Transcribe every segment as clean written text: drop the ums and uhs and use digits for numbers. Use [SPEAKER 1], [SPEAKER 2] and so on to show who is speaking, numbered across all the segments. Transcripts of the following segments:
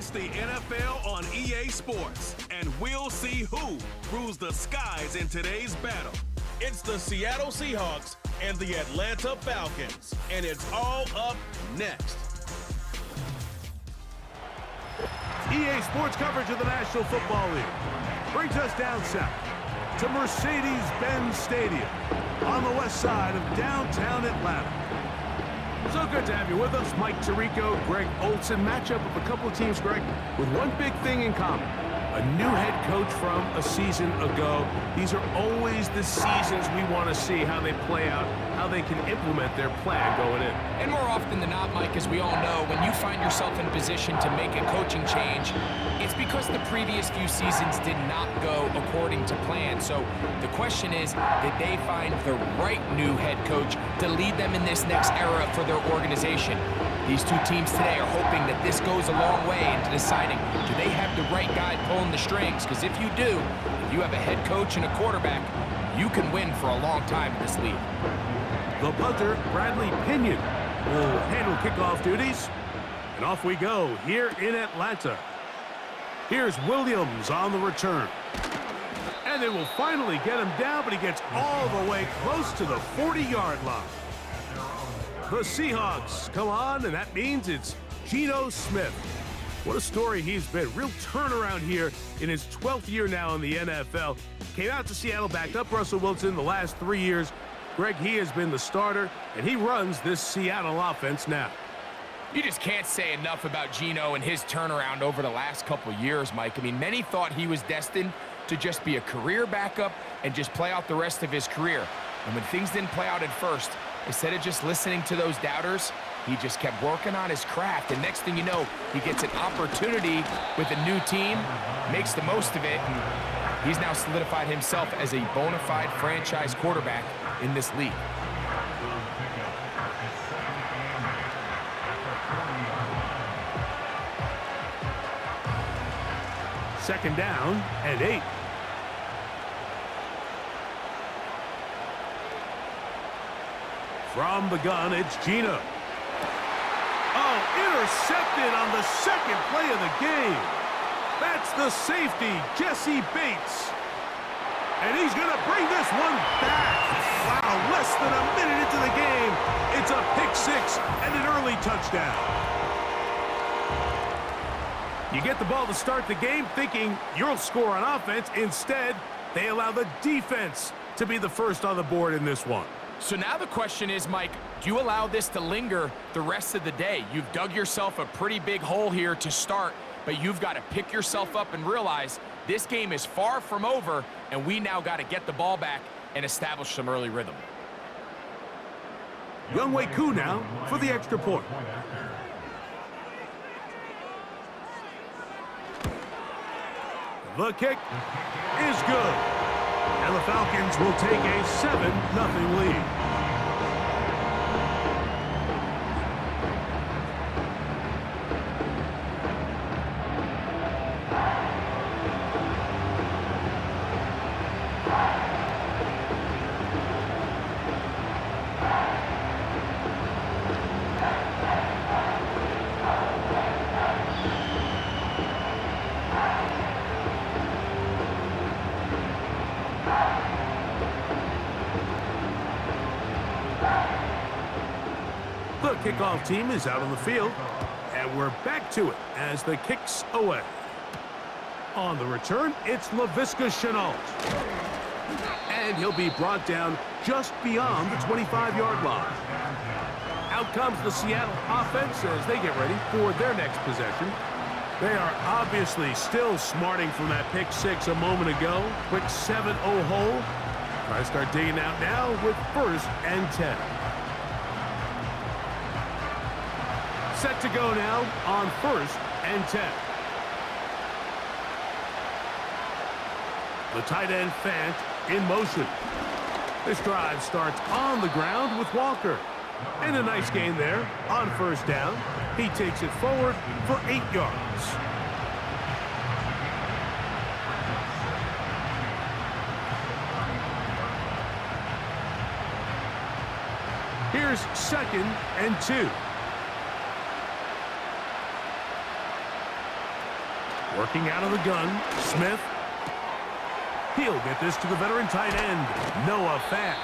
[SPEAKER 1] It's the NFL on EA Sports, and we'll see who rules the skies in today's battle. It's the Seattle Seahawks and the Atlanta Falcons, and it's all up next.
[SPEAKER 2] EA Sports coverage of the National Football League brings us down south to Mercedes-Benz Stadium on the west side of downtown Atlanta. So good to have you with us. Mike Tirico, Greg Olson. Matchup of a couple of teams, Greg, with one big thing in common. A new head coach from a season ago. These are always the seasons we want to see how they play out, how they can implement their plan going in.
[SPEAKER 3] And more often than not, Mike, as we all know, when you find yourself in position to make a coaching change, it's because the previous few seasons did not go according to plan. So the question is, did they find the right new head coach to lead them in this next era for their organization? These two teams today are hoping that this goes a long way into deciding, do they have the right guy pulling the strings? Because if you do, if you have a head coach and a quarterback, you can win for a long time in this league.
[SPEAKER 2] The punter, Bradley Pinion, will handle kickoff duties. And off we go here in Atlanta. Here's Williams on the return. And they will finally get him down, but he gets all the way close to the 40-yard line. The Seahawks come on, and that means it's Geno Smith. What a story he's been. Real turnaround here in his 12th year now in the NFL. Came out to Seattle, backed up Russell Wilson the last 3 years. Greg, he has been the starter, and he runs this Seattle offense now.
[SPEAKER 3] You just can't say enough about Geno and his turnaround over the last couple years, Mike. I mean, many thought he was destined to just be a career backup and just play out the rest of his career. And when things didn't play out at first, instead of just listening to those doubters, he just kept working on his craft. And next thing you know, he gets an opportunity with a new team, makes the most of it, and he's now solidified himself as a bona fide franchise quarterback in this league.
[SPEAKER 2] Second down and 8. From the gun, it's Geno. Oh, intercepted on the second play of the game. That's the safety, Jesse Bates. And he's going to bring this one back. Wow, less than a minute into the game. It's a pick six and an early touchdown. You get the ball to start the game thinking you'll score on offense. Instead, they allow the defense to be the first on the board in this one.
[SPEAKER 3] So now the question is, Mike, do you allow this to linger the rest of the day? You've dug yourself a pretty big hole here to start, but you've got to pick yourself up and realize this game is far from over, and we now got to get the ball back and establish some early rhythm.
[SPEAKER 2] Younghoe Koo now for the extra point. The kick is good. And the Falcons will take a 7-0 lead. The kickoff team is out on the field, and we're back to it as the kick's away. On the return, it's Laviska Shenault. And he'll be brought down just beyond the 25-yard line. Out comes the Seattle offense as they get ready for their next possession. They are obviously still smarting from that pick six a moment ago. Quick 7-0 hole. Try to start digging out now with 1st and 10. Set to go now on 1st and 10. The tight end Fant in motion. This drive starts on the ground with Walker. And a nice gain there on 1st down. He takes it forward for 8 yards. Here's 2nd and 2. Working out of the gun, Smith. He'll get this to the veteran tight end, Noah Fant.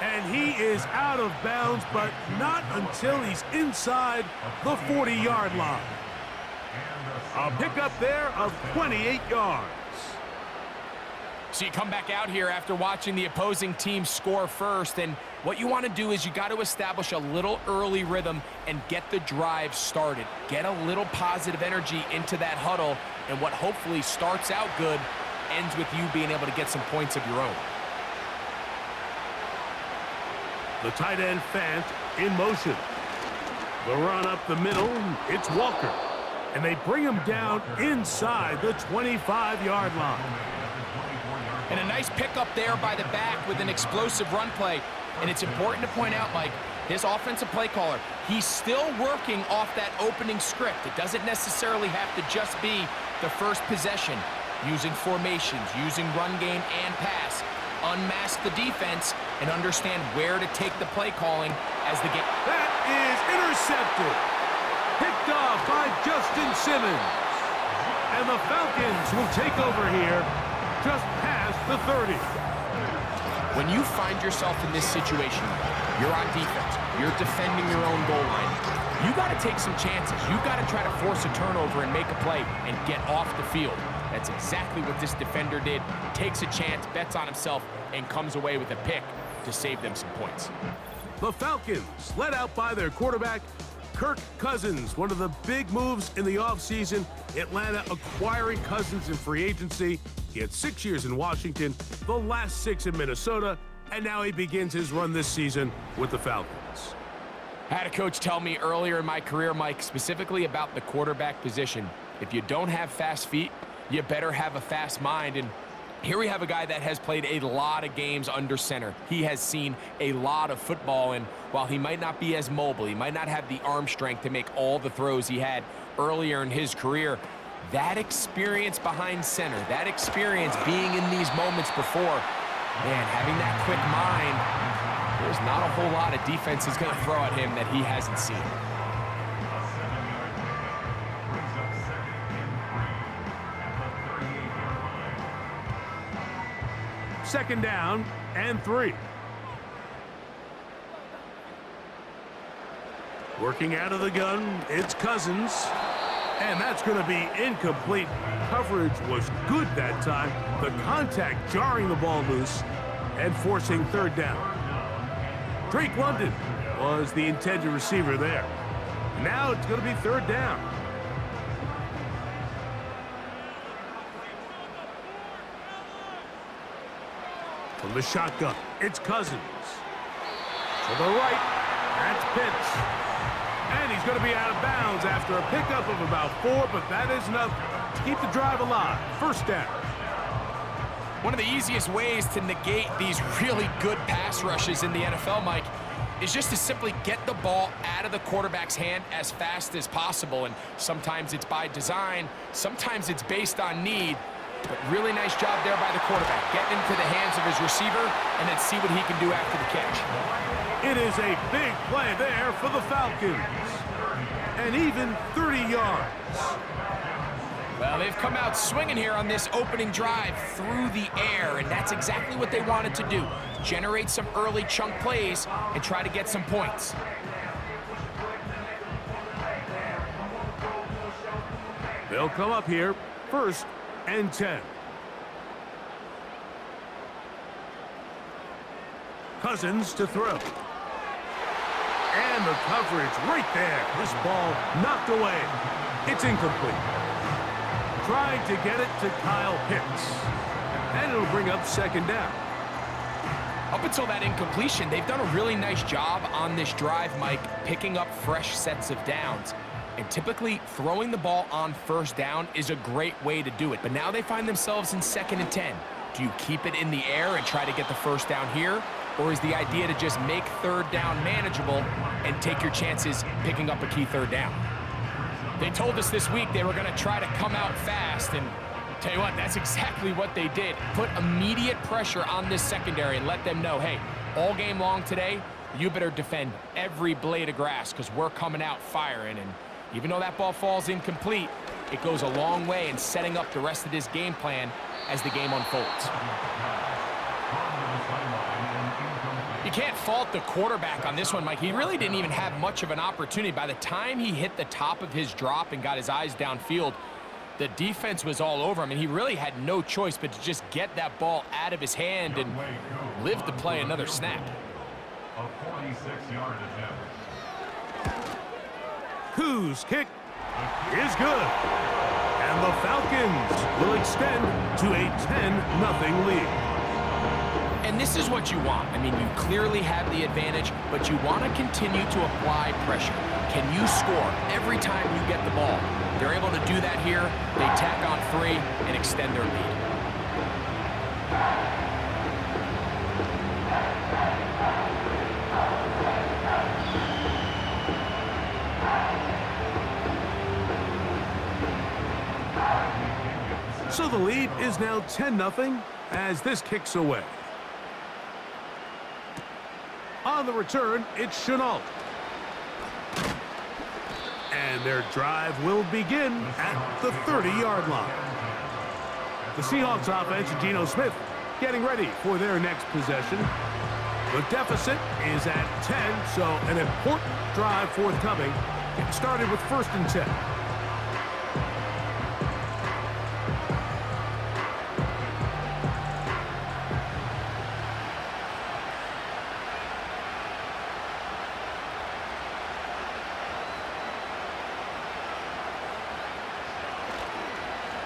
[SPEAKER 2] And he is out of bounds, but not until he's inside the 40-yard line. A pickup there of 28 yards.
[SPEAKER 3] So you come back out here after watching the opposing team score first, and what you want to do is you got to establish a little early rhythm and get the drive started. Get a little positive energy into that huddle, and what hopefully starts out good ends with you being able to get some points of your own.
[SPEAKER 2] The tight end Fant in motion. The run up the middle, it's Walker. And they bring him down inside the 25-yard line.
[SPEAKER 3] And a nice pickup there by the back with an explosive run play. And it's important to point out, Mike, his offensive play caller, he's still working off that opening script. It doesn't necessarily have to just be the first possession. Using formations, using run game and pass. Unmask the defense and understand where to take the play calling as the game.
[SPEAKER 2] That is intercepted. Picked off by Justin Simmons. And the Falcons will take over here just past the 30.
[SPEAKER 3] When you find yourself in this situation, you're on defense, you're defending your own goal line, you got to take some chances. You got to try to force a turnover and make a play and get off the field. That's exactly what this defender did. Takes a chance, bets on himself, and comes away with a pick to save them some points.
[SPEAKER 2] The Falcons, led out by their quarterback, Kirk Cousins. One of the big moves in the offseason, Atlanta acquiring Cousins in free agency. He had 6 years in Washington, the last 6 in Minnesota, and now he begins his run this season with the Falcons.
[SPEAKER 3] I had a coach tell me earlier in my career, Mike, specifically about the quarterback position. If you don't have fast feet, you better have a fast mind. And here we have a guy that has played a lot of games under center. He has seen a lot of football, and while he might not be as mobile, he might not have the arm strength to make all the throws he had earlier in his career, that experience behind center, that experience being in these moments before, man, having that quick mind, there's not a whole lot of defense is going to throw at him that he hasn't seen.
[SPEAKER 2] Second down and 3. Working out of the gun, it's Cousins. And that's going to be incomplete. Coverage was good that time. The contact jarring the ball loose and forcing third down. Drake London was the intended receiver there. Now it's going to be third down. From the shotgun, it's Cousins. To the right, that's Pitts. And he's going to be out of bounds after a pickup of about 4, but that is enough to keep the drive alive. First down.
[SPEAKER 3] One of the easiest ways to negate these really good pass rushes in the NFL, Mike, is just to simply get the ball out of the quarterback's hand as fast as possible. And sometimes it's by design, sometimes it's based on need. But really nice job there by the quarterback, getting into the hands of his receiver and then see what he can do after the catch.
[SPEAKER 2] It is a big play there for the Falcons. And even 30 yards.
[SPEAKER 3] Well, they've come out swinging here on this opening drive through the air, and that's exactly what they wanted to do. Generate some early chunk plays and try to get some points.
[SPEAKER 2] They'll come up here first and 10. Cousins to throw. And the coverage right there. This ball knocked away. It's incomplete. Trying to get it to Kyle Pitts. And it'll bring up second down.
[SPEAKER 3] Up until that incompletion, they've done a really nice job on this drive, Mike, picking up fresh sets of downs. And typically, throwing the ball on first down is a great way to do it. But now they find themselves in 2nd and 10. Do you keep it in the air and try to get the first down here? Or is the idea to just make third down manageable and take your chances picking up a key third down? They told us this week they were going to try to come out fast, and tell you what, that's exactly what they did. Put immediate pressure on this secondary and let them know, hey, all game long today, you better defend every blade of grass because we're coming out firing. And even though that ball falls incomplete, It goes a long way in setting up the rest of this game plan as the game unfolds. You can't fault the quarterback on this one, Mike. He really didn't even have much of an opportunity. By the time he hit the top of his drop and got his eyes downfield, the defense was all over him, and he really had no choice but to just get that ball out of his hand and live to play another snap.
[SPEAKER 4] A 46-yard attempt.
[SPEAKER 2] Whose kick is good. And the Falcons will extend to a 10-0 lead.
[SPEAKER 3] And this is what you want. I mean, you clearly have the advantage, but you want to continue to apply pressure. Can you score every time you get the ball? They're able to do that here. They tack on 3 and extend their lead.
[SPEAKER 2] So the lead is now 10-0 as this kicks away. On the return, it's Chenault. And their drive will begin at the 30-yard line. The Seahawks offense and Geno Smith getting ready for their next possession. The deficit is at 10, so an important drive forthcoming. It started with 1st and 10.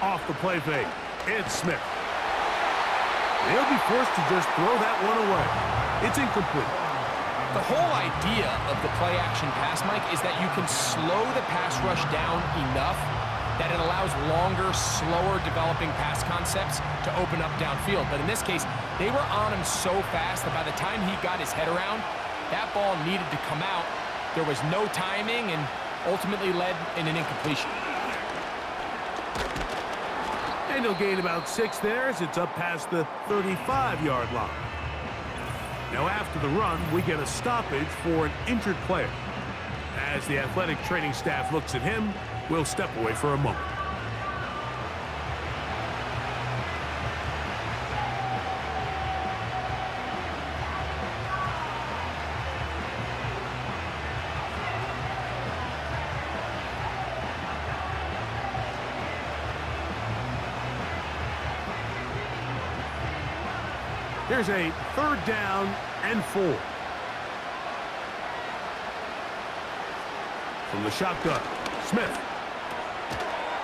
[SPEAKER 2] Off the play fake, it's Smith. They'll be forced to just throw that one away. It's incomplete.
[SPEAKER 3] The whole idea of the play-action pass, Mike, is that you can slow the pass rush down enough that it allows longer, slower developing pass concepts to open up downfield. But in this case, they were on him so fast that by the time he got his head around, that ball needed to come out. There was no timing and ultimately led in an incompletion.
[SPEAKER 2] And he'll gain about 6 there as it's up past the 35-yard line. Now after the run, we get a stoppage for an injured player. As the athletic training staff looks at him, we'll step away for a moment. Here's a 3rd down and 4. From the shotgun, Smith.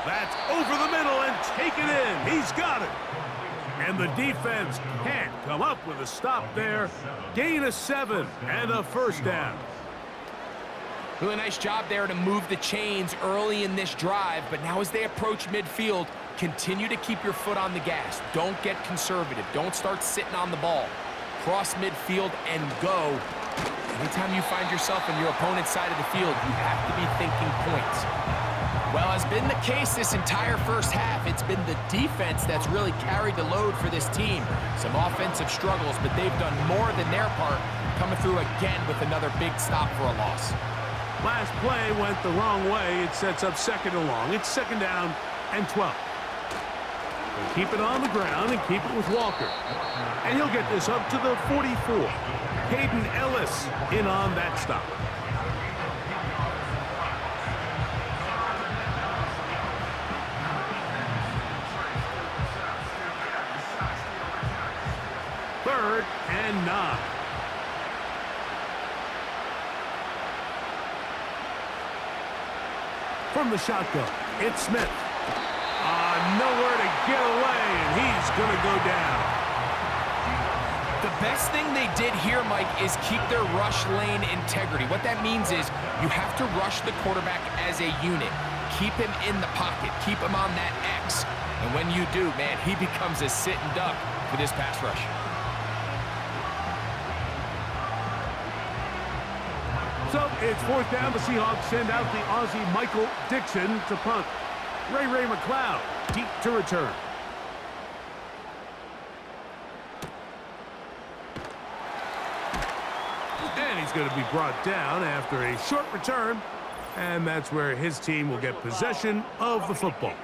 [SPEAKER 2] That's over the middle and taken in. He's got it. And the defense can't come up with a stop there. Gain of 7 and a 1st down.
[SPEAKER 3] Really nice job there to move the chains early in this drive, but now as they approach midfield, continue to keep your foot on the gas. Don't get conservative. Don't start sitting on the ball. Cross midfield and go. Anytime you find yourself on your opponent's side of the field, you have to be thinking points. Well, as been the case this entire first half, it's been the defense that's really carried the load for this team. Some offensive struggles, but they've done more than their part, coming through again with another big stop for a loss.
[SPEAKER 2] Last play went the wrong way. It sets up 2nd and long. It's 2nd down and 12. They'll keep it on the ground and keep it with Walker. And he'll get this up to the 44. Hayden Ellis in on that stop. Third and 9. From the shotgun, it's Smith. Nowhere to get away, and he's going to go down.
[SPEAKER 3] The best thing they did here, Mike, is keep their rush lane integrity. What that means is you have to rush the quarterback as a unit. Keep him in the pocket. Keep him on that X. And when you do, man, he becomes a sitting duck for this pass rush.
[SPEAKER 2] So it's 4th down. The Seahawks send out the Aussie Michael Dixon to punt. Ray McLeod deep to return. And he's going to be brought down after a short return. And that's where his team will get possession of the football.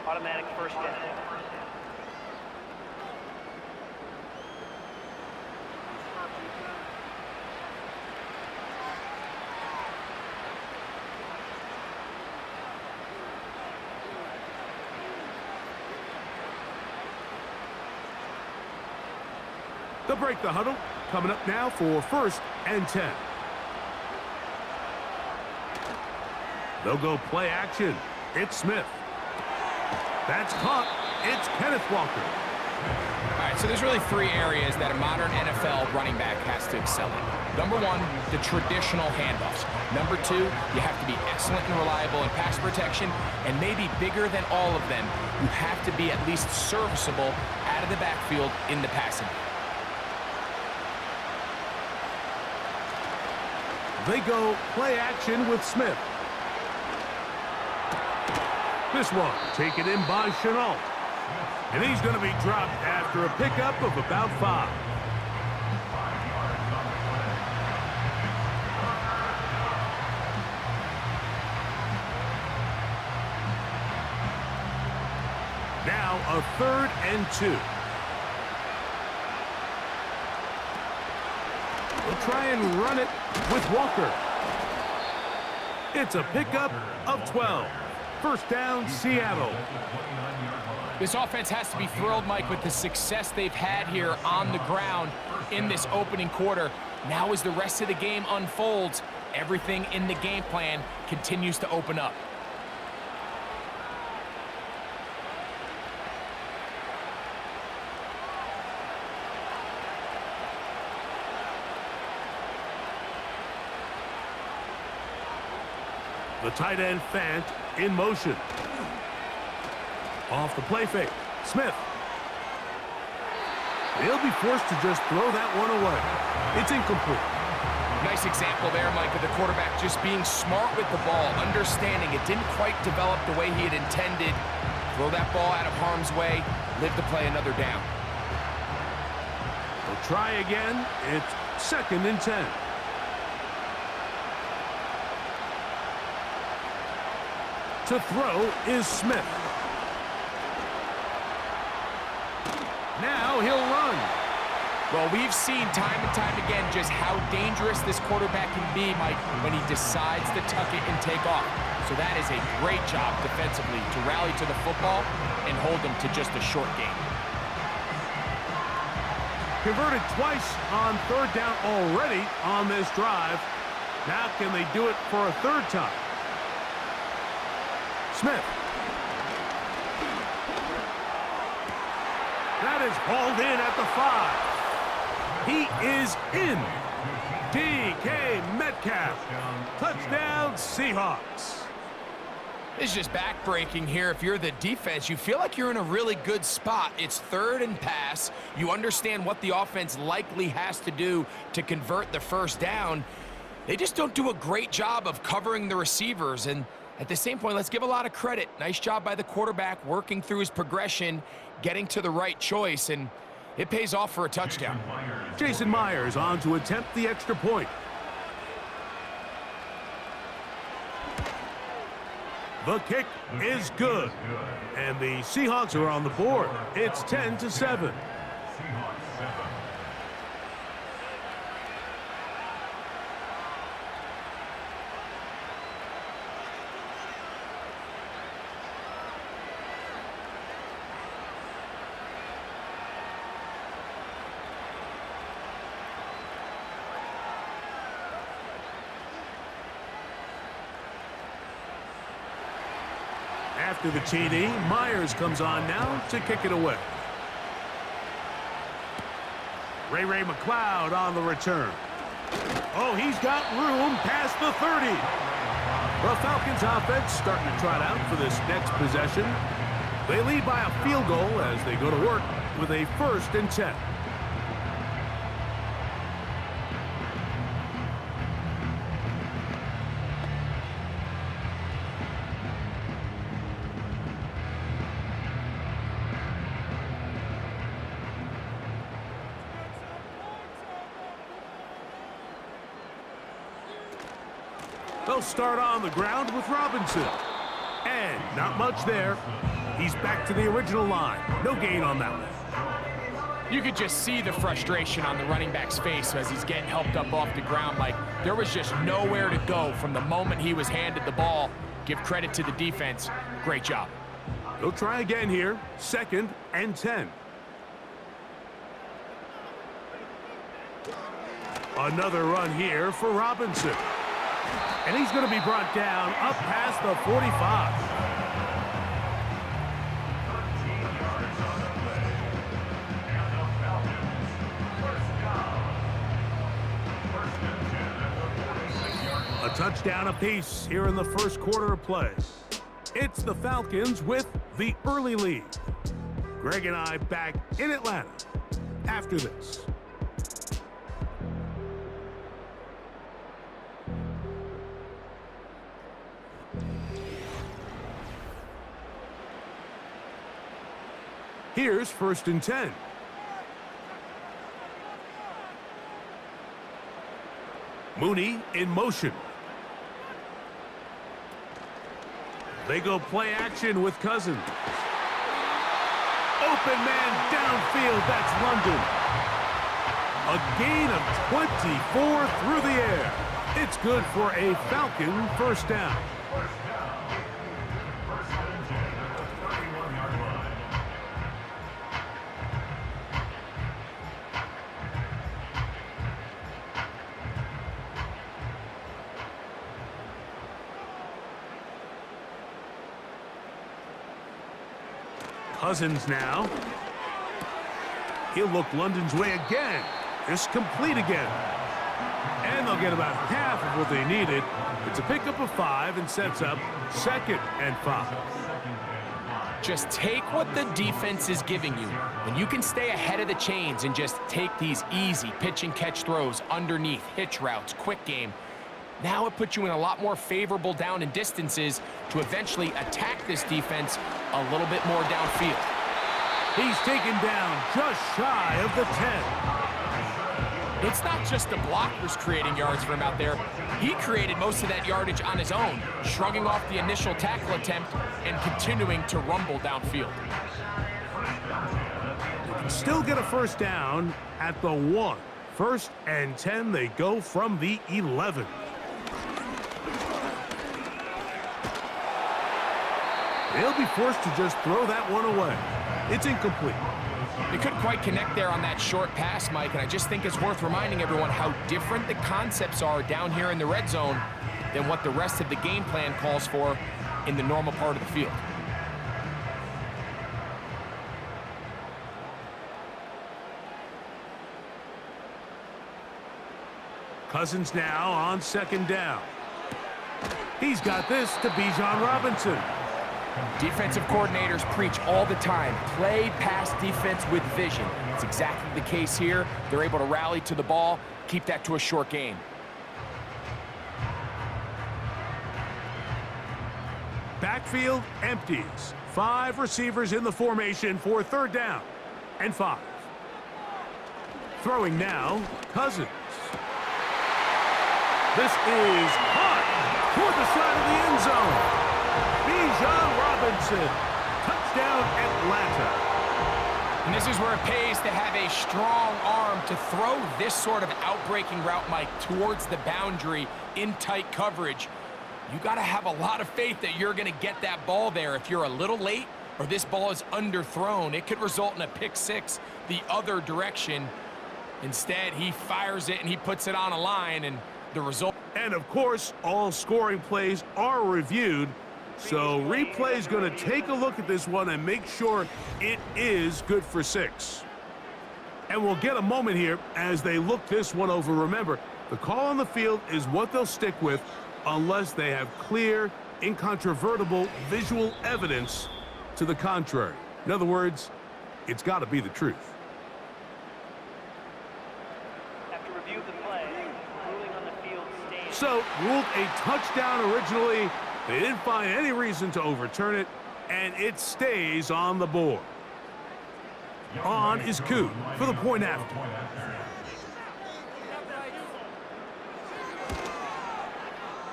[SPEAKER 5] Automatic first down.
[SPEAKER 2] They'll break the huddle. Coming up now for 1st and 10. They'll go play action. It's Smith. That's caught. It's Kenneth Walker.
[SPEAKER 3] All right, so there's really 3 areas that a modern NFL running back has to excel in. Number 1, the traditional handoffs. Number 2, you have to be excellent and reliable in pass protection, and maybe bigger than all of them, you have to be at least serviceable out of the backfield in the passing.
[SPEAKER 2] They go play action with Smith. This one taken in by Chenault. And he's going to be dropped after a pickup of about 5. Now a 3rd and 2. We'll try and run it with Walker. It's a pickup of 12. First down, Seattle.
[SPEAKER 3] This offense has to be thrilled, Mike, with the success they've had here on the ground in this opening quarter. Now as the rest of the game unfolds, everything in the game plan continues to open up.
[SPEAKER 2] The tight end Fant in motion. Off the play fake. Smith. He'll be forced to just throw that one away. It's incomplete.
[SPEAKER 3] Nice example there, Mike, of the quarterback just being smart with the ball, understanding it didn't quite develop the way he had intended. Throw that ball out of harm's way, live to play another down.
[SPEAKER 2] They'll try again. It's 2nd and 10. To throw is Smith. Now he'll run.
[SPEAKER 3] Well, we've seen time and time again just how dangerous this quarterback can be, Mike, when he decides to tuck it and take off. So that is a great job defensively to rally to the football and hold them to just a short game.
[SPEAKER 2] Converted twice on 3rd down already on this drive. Now can they do it for a 3rd time? Smith. That is hauled in at the 5. He is in. DK Metcalf. Touchdown, Seahawks.
[SPEAKER 3] This is just back-breaking here. If you're the defense, you feel like you're in a really good spot. It's 3rd and pass. You understand what the offense likely has to do to convert the 1st down. They just don't do a great job of covering the receivers. And at the same point, let's give a lot of credit. Nice job by the quarterback working through his progression, getting to the right choice, and it pays off for a touchdown.
[SPEAKER 2] Jason Myers on to attempt the extra point. The kick is good. And the Seahawks are on the board. It's 10-7. After the TD, Myers comes on now to kick it away. Ray McLeod on the return. Oh, he's got room past the 30. The Falcons offense starting to trot out for this next possession. They lead by a field goal as they go to work with a 1st and 10. They'll start on the ground with Robinson. And not much there. He's back to the original line. No gain on that one.
[SPEAKER 3] You could just see the frustration on the running back's face as he's getting helped up off the ground. Like, there was just nowhere to go from the moment he was handed the ball. Give credit to the defense. Great job.
[SPEAKER 2] They'll try again here. 2nd and 10. Another run here for Robinson. And he's going to be brought down up past the 45. A touchdown apiece here in the first quarter of play. It's the Falcons with the early lead. Greg and I back in Atlanta after this. Here's 1st and 10. Mooney in motion. They go play action with Cousins. Open man downfield, that's London. A gain of 24 through the air. It's good for a Falcon first down. Cousins now. He'll look London's way again. This complete again. And they'll get about half of what they needed. It's a pickup of 5 and sets up 2nd and 5.
[SPEAKER 3] Just take what the defense is giving you. When you can stay ahead of the chains and just take these easy pitch and catch throws underneath, hitch routes, quick game, now it puts you in a lot more favorable down and distances to eventually attack this defense a little bit more downfield.
[SPEAKER 2] He's taken down just shy of the 10.
[SPEAKER 3] It's not just the blockers creating yards for him out there. He created most of that yardage on his own, shrugging off the initial tackle attempt and continuing to rumble downfield.
[SPEAKER 2] Still get a first down at the 1. 1st and 10, they go from the 11. They'll be forced to just throw that one away. It's incomplete.
[SPEAKER 3] They couldn't quite connect there on that short pass, Mike, and I just think it's worth reminding everyone how different the concepts are down here in the red zone than what the rest of the game plan calls for in the normal part of the field.
[SPEAKER 2] Cousins now on 2nd down. He's got this to Bijan Robinson.
[SPEAKER 3] Defensive coordinators preach all the time, play pass defense with vision. It's exactly the case here. They're able to rally to the ball, keep that to a short game.
[SPEAKER 2] Backfield empties. 5 receivers in the formation for 3rd down and 5. Throwing now, Cousins. This is hot toward the side of the end zone. Bijan Robinson, touchdown Atlanta.
[SPEAKER 3] And this is where it pays to have a strong arm to throw this sort of outbreaking route, Mike, towards the boundary in tight coverage. You got to have a lot of faith that you're going to get that ball there. If you're a little late or this ball is underthrown, it could result in a pick 6 the other direction. Instead, he fires it and he puts it on a line, and the result.
[SPEAKER 2] And of course, all scoring plays are reviewed. So replay's going to take a look at this one and make sure it is good for 6. And we'll get a moment here as they look this one over. Remember, the call on the field is what they'll stick with unless they have clear, incontrovertible visual evidence to the contrary. In other words, it's got to be the truth.
[SPEAKER 5] After review of the play, ruling on the field stands.
[SPEAKER 2] So, ruled a touchdown originally. They didn't find any reason to overturn it, and it stays on the board. On is Koo for the point after.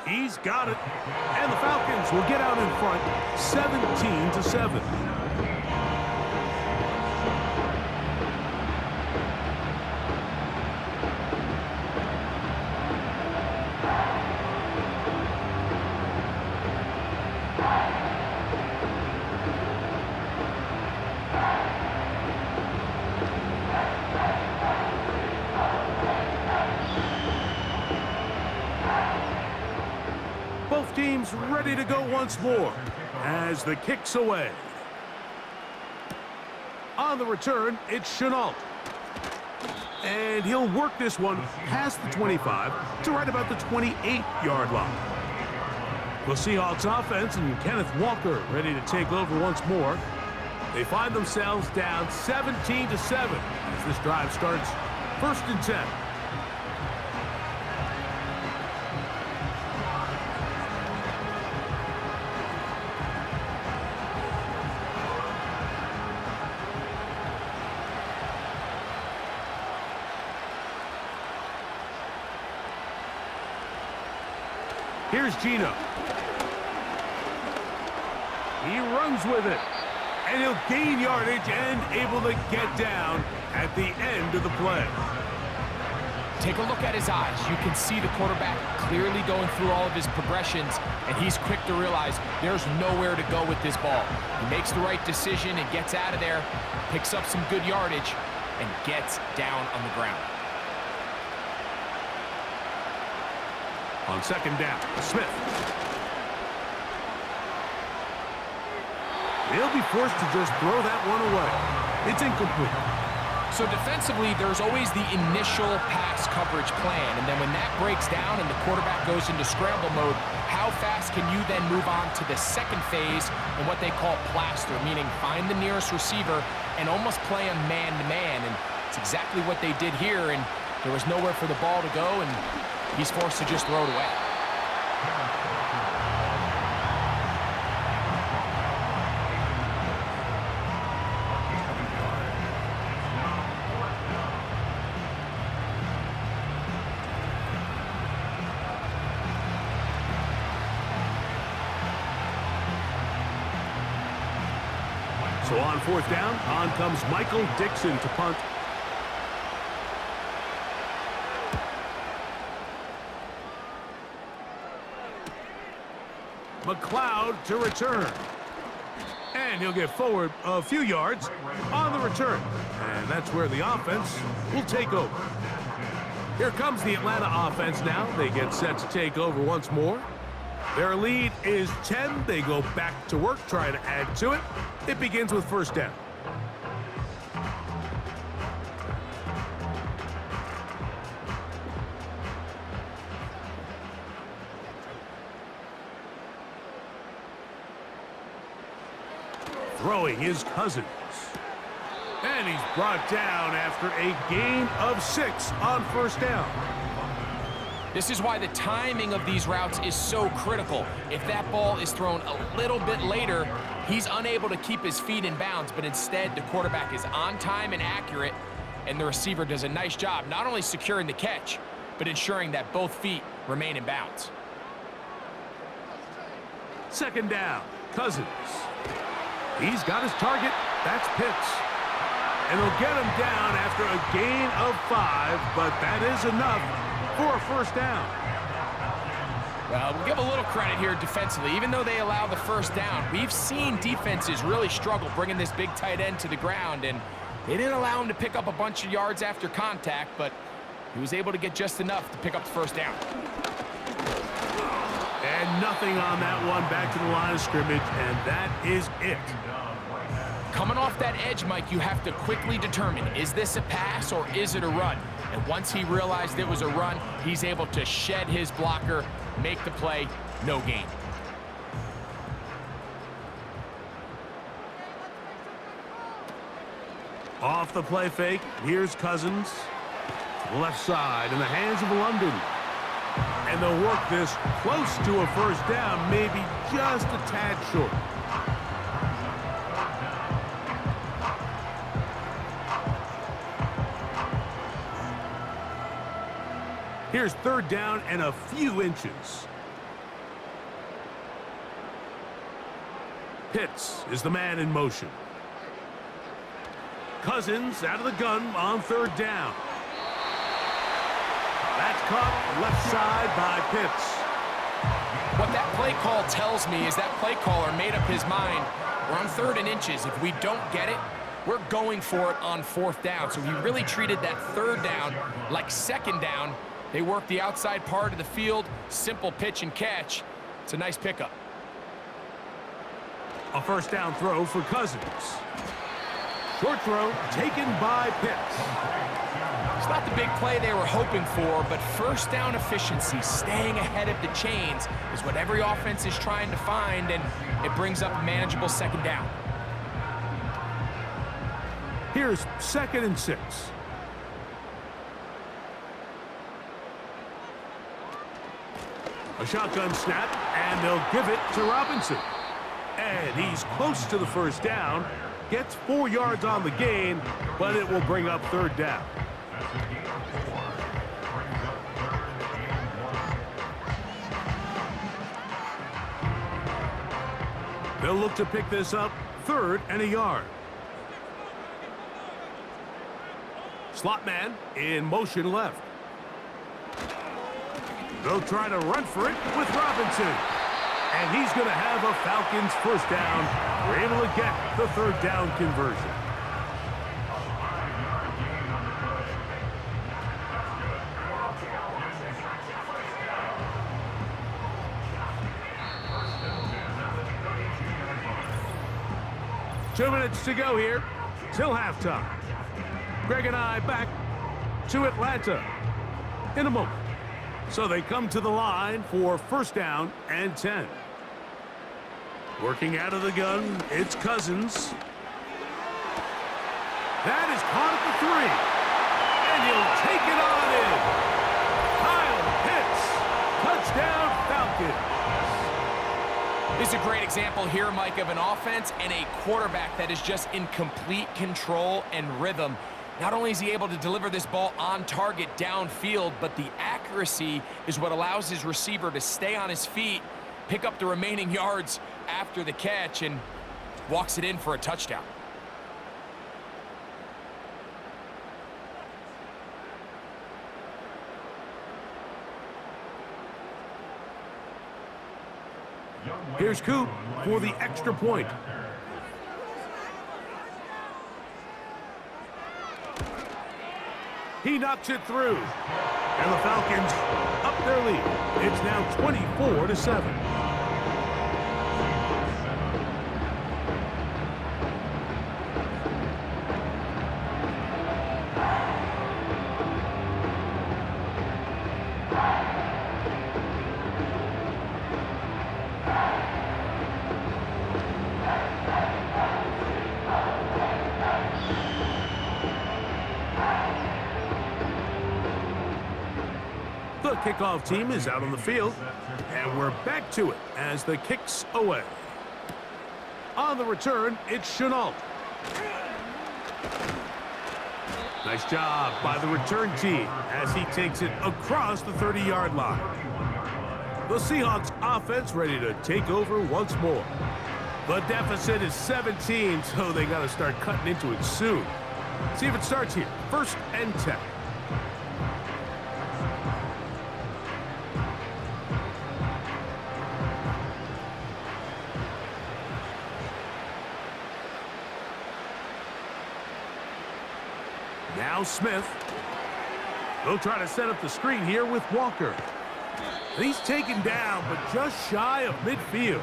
[SPEAKER 2] He's got it. And the Falcons will get out in front 17-7. Both teams ready to go once more as the kick's away. On the return, it's Chenault. And he'll work this one past the 25 to right about the 28-yard line. The Seahawks offense and Kenneth Walker ready to take over once more. They find themselves down 17-7 as this drive starts 1st and 10. Here's Gino. He runs with it. And he'll gain yardage and able to get down at the end of the play.
[SPEAKER 3] Take a look at his eyes. You can see the quarterback clearly going through all of his progressions, and he's quick to realize there's nowhere to go with this ball. He makes the right decision and gets out of there, picks up some good yardage, and gets down on the ground.
[SPEAKER 2] On 2nd down, Smith. He'll be forced to just throw that one away. It's incomplete.
[SPEAKER 3] So defensively, there's always the initial pass coverage plan, and then when that breaks down and the quarterback goes into scramble mode, how fast can you then move on to the second phase in what they call plaster, meaning find the nearest receiver and almost play them man-to-man, and it's exactly what they did here, and there was nowhere for the ball to go, and he's forced to just throw it away.
[SPEAKER 2] So on 4th down, on comes Michael Dixon to punt. McLeod to return. And he'll get forward a few yards on the return. And that's where the offense will take over. Here comes the Atlanta offense now. They get set to take over once more. Their lead is 10. They go back to work, trying to add to it. It begins with 1st down. Throwing his Cousins. And he's brought down after a gain of 6 on 1st down.
[SPEAKER 3] This is why the timing of these routes is so critical. If that ball is thrown a little bit later, he's unable to keep his feet in bounds, but instead the quarterback is on time and accurate, and the receiver does a nice job not only securing the catch, but ensuring that both feet remain in bounds.
[SPEAKER 2] 2nd down, Cousins. He's got his target. That's Pitts. And he'll get him down after a gain of 5, but that is enough for a 1st down.
[SPEAKER 3] Well, we'll give a little credit here defensively. Even though they allow the 1st down, we've seen defenses really struggle bringing this big tight end to the ground, and they didn't allow him to pick up a bunch of yards after contact, but he was able to get just enough to pick up the 1st down.
[SPEAKER 2] And nothing on that one, back to the line of scrimmage, and that is it.
[SPEAKER 3] Coming off that edge, Mike, you have to quickly determine, is this a pass or is it a run? And once he realized it was a run, he's able to shed his blocker, make the play, no gain.
[SPEAKER 2] Off the play fake, here's Cousins. To the left side in the hands of London. And they'll work this close to a 1st down, maybe just a tad short. Here's 3rd down and a few inches. Pitts is the man in motion. Cousins out of the gun on third down. That's caught left side by Pitts.
[SPEAKER 3] What that play call tells me is that play caller made up his mind. We're on 3rd and inches. If we don't get it, we're going for it on 4th down. So he really treated that 3rd down like 2nd down. They work the outside part of the field. Simple pitch and catch. It's a nice pickup.
[SPEAKER 2] A first down throw for Cousins. Short throw taken by Pitts.
[SPEAKER 3] It's not the big play they were hoping for, but first down efficiency, staying ahead of the chains, is what every offense is trying to find, and it brings up a manageable 2nd down.
[SPEAKER 2] Here's 2nd and 6. A shotgun snap, and they'll give it to Robinson. And he's close to the first down. Gets 4 yards on the gain, but it will bring up 3rd down. They'll look to pick this up 3rd and a yard. Slot man in motion left. They'll try to run for it with Robinson. And he's going to have a Falcons first down. We're able to get the 3rd down conversion. Two minutes to go here till halftime. Greg and I back to Atlanta in a moment. So they come to the line for first down and 10. Working out of the gun, it's Cousins. That is caught at the 3. And he'll take it on in. Kyle Pitts, touchdown Falcons.
[SPEAKER 3] This is a great example here, Mike, of an offense and a quarterback that is just in complete control and rhythm. Not only is he able to deliver this ball on target downfield, but the accuracy is what allows his receiver to stay on his feet, pick up the remaining yards after the catch, and walks it in for a touchdown.
[SPEAKER 2] Here's Coop for the extra point. He knocks it through. And the Falcons up their lead. It's now 24-7. The kickoff team is out on the field, and we're back to it as the kick's away. On the return, it's Chenault. Nice job by the return team as he takes it across the 30-yard line. The Seahawks offense ready to take over once more. The deficit is 17, so they got to start cutting into it soon. See if it starts here. 1st and 10. Now Smith. They'll try to set up the screen here with Walker. He's taken down, but just shy of midfield.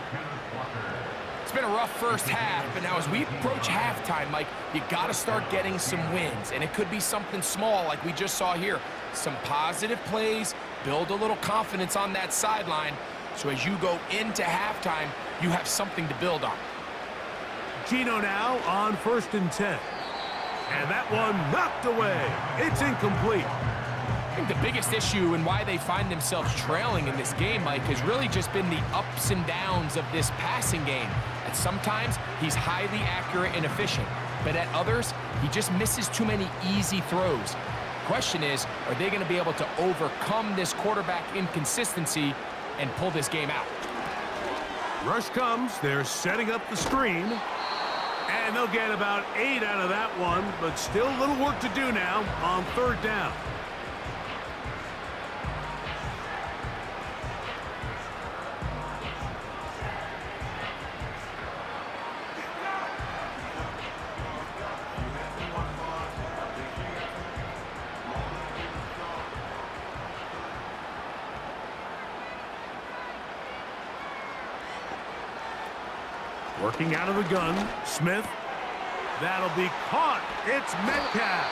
[SPEAKER 3] It's been a rough first half, but now as we approach halftime, Mike, you got to start getting some wins, and it could be something small like we just saw here. Some positive plays, build a little confidence on that sideline, so as you go into halftime, you have something to build on.
[SPEAKER 2] Gino now on 1st and 10. And that one knocked away. It's incomplete.
[SPEAKER 3] I think the biggest issue and why they find themselves trailing in this game, Mike, has really just been the ups and downs of this passing game. At sometimes, he's highly accurate and efficient, but at others, he just misses too many easy throws. The question is, are they going to be able to overcome this quarterback inconsistency and pull this game out?
[SPEAKER 2] Rush comes. They're setting up the screen. And they'll get about 8 out of that one, but still a little work to do now on 3rd down. Working out of the gun, Smith. That'll be caught. It's Metcalf.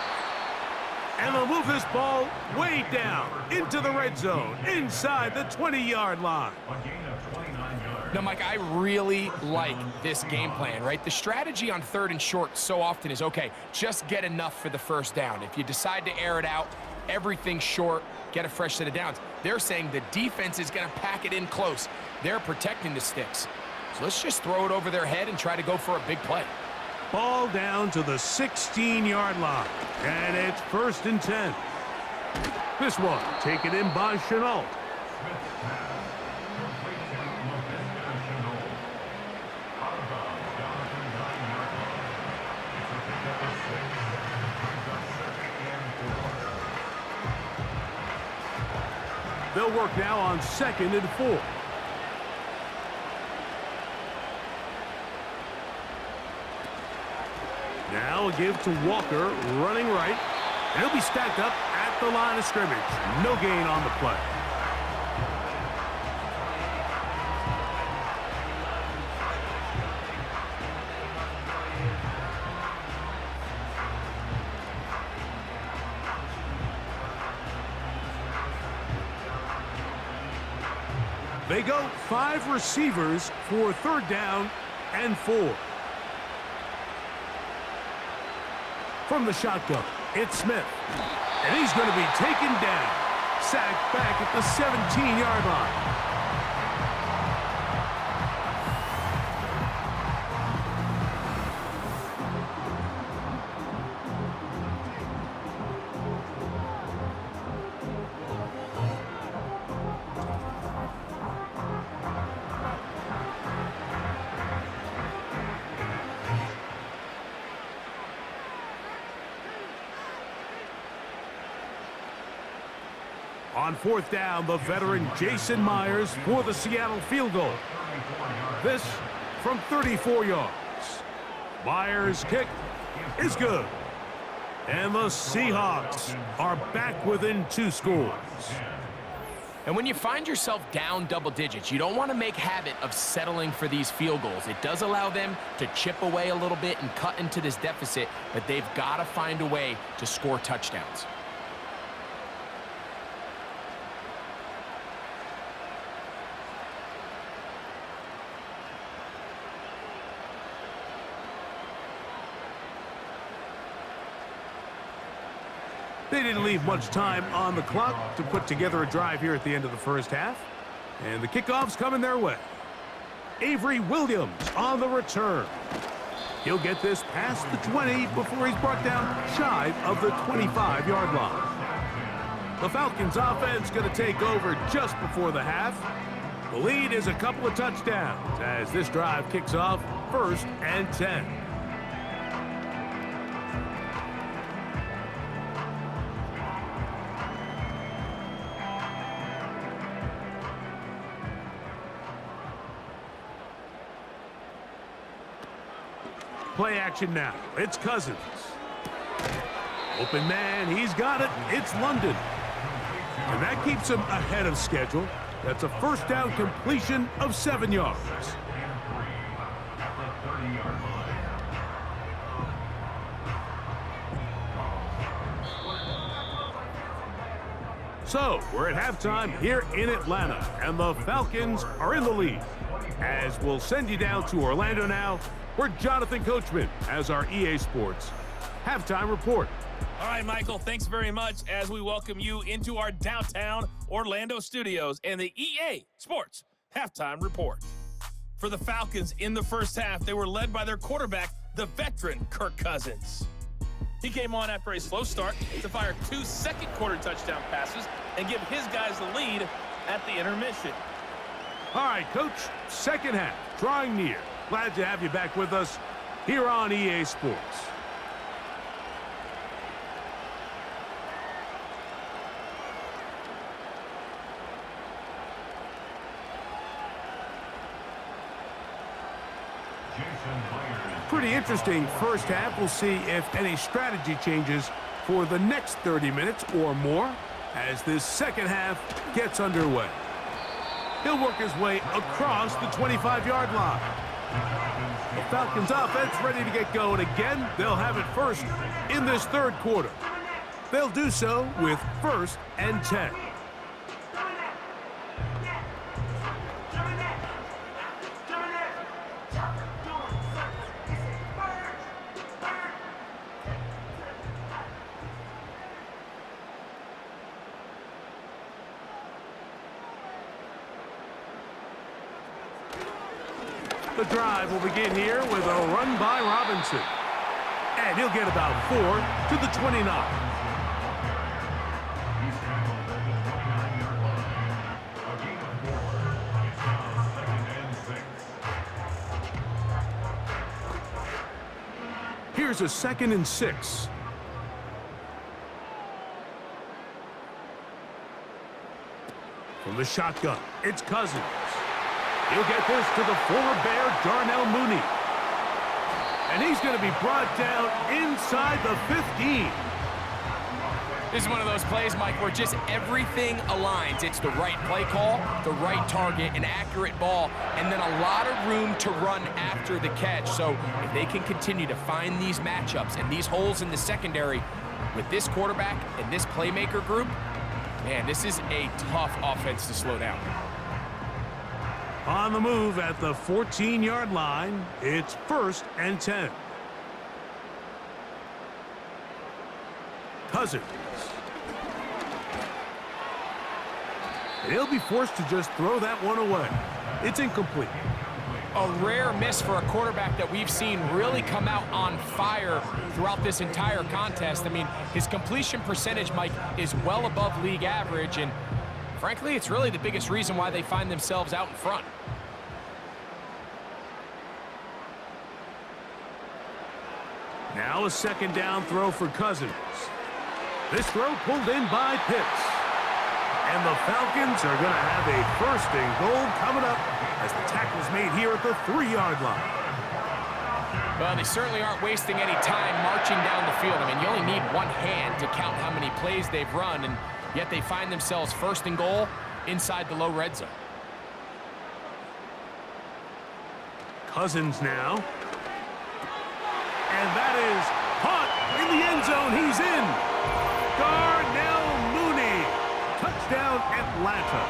[SPEAKER 2] And they'll move this ball way down into the red zone, inside the 20-yard line.
[SPEAKER 4] A gain of 29 yards.
[SPEAKER 3] Now, Mike, I really like this game plan, right? The strategy on 3rd and short so often is, okay, just get enough for the 1st down. If you decide to air it out, everything short, get a fresh set of downs. They're saying the defense is going to pack it in close. They're protecting the sticks. So let's just throw it over their head and try to go for a big play.
[SPEAKER 2] Ball down to the 16-yard line, and it's 1st and 10. This one taken in by Chenault. They'll work now on 2nd and 4. Now a give to Walker, running right. And he'll be stacked up at the line of scrimmage. No gain on the play. They go 5 receivers for 3rd down and 4. From the shotgun, it's Smith. And he's going to be taken down. Sacked back at the 17-yard line. On 4th down, the veteran Jason Myers for the Seattle field goal. This from 34 yards. Myers' kick is good. And the Seahawks are back within 2 scores.
[SPEAKER 3] And when you find yourself down double digits, you don't want to make habit of settling for these field goals. It does allow them to chip away a little bit and cut into this deficit, but they've got to find a way to score touchdowns.
[SPEAKER 2] They didn't leave much time on the clock to put together a drive here at the end of the 1st half. And the kickoff's coming their way. Avery Williams on the return. He'll get this past the 20 before he's brought down shy of the 25-yard line. The Falcons offense going to take over just before the half. The lead is a couple of touchdowns as this drive kicks off 1st and 10. Play action now. It's Cousins. Open man, he's got it. It's London. And that keeps him ahead of schedule. That's a 1st down completion of 7 yards. So, we're at halftime here in Atlanta, and the Falcons are in the lead. As we'll send you down to Orlando now, where Jonathan Coachman has our EA Sports halftime report.
[SPEAKER 6] All right, Michael, thanks very much as we welcome you into our downtown Orlando studios and the EA Sports halftime report. For the Falcons in the 1st half, they were led by their quarterback, the veteran Kirk Cousins. He came on after a slow start to fire 2 second-quarter touchdown passes and give his guys the lead at the intermission.
[SPEAKER 2] All right, Coach, second half, drawing near. Glad to have you back with us here on EA Sports. Pretty interesting first half. We'll see if any strategy changes for the next 30 minutes or more as this second half gets underway. He'll work his way across the 25-yard line. The Falcons offense ready to get going again. They'll have it first in this third quarter. They'll do so with 1st and 10. The drive will begin here with a run by Robinson. And he'll get about 4 to the 29.
[SPEAKER 4] He's tackled at the 29-yard line. A gain of 4. It's now 2nd and 6.
[SPEAKER 2] Here's a 2nd and 6. From the shotgun, it's Cousins. He'll get this to the former Bear, Darnell Mooney. And he's going to be brought down inside the 15.
[SPEAKER 3] This is one of those plays, Mike, where just everything aligns. It's the right play call, the right target, an accurate ball, and then a lot of room to run after the catch. So if they can continue to find these matchups and these holes in the secondary with this quarterback and this playmaker group, man, this is a tough offense to slow down.
[SPEAKER 2] On the move at the 14-yard line, it's 1st and 10. Cousins. And he'll be forced to just throw that one away. It's incomplete.
[SPEAKER 3] A rare miss for a quarterback that we've seen really come out on fire throughout this entire contest. I mean, his completion percentage, Mike, is well above league average, and frankly, it's really the biggest reason why they find themselves out in front.
[SPEAKER 2] Now a 2nd down throw for Cousins. This throw pulled in by Pitts. And the Falcons are going to have a 1st and goal coming up as the tackle's made here at the 3-yard line.
[SPEAKER 3] Well, they certainly aren't wasting any time marching down the field. I mean, you only need one hand to count how many plays they've run, and yet they find themselves 1st and goal inside the low red zone.
[SPEAKER 2] Cousins now. And that is caught in the end zone. He's in. Darnell Mooney. Touchdown, Atlanta.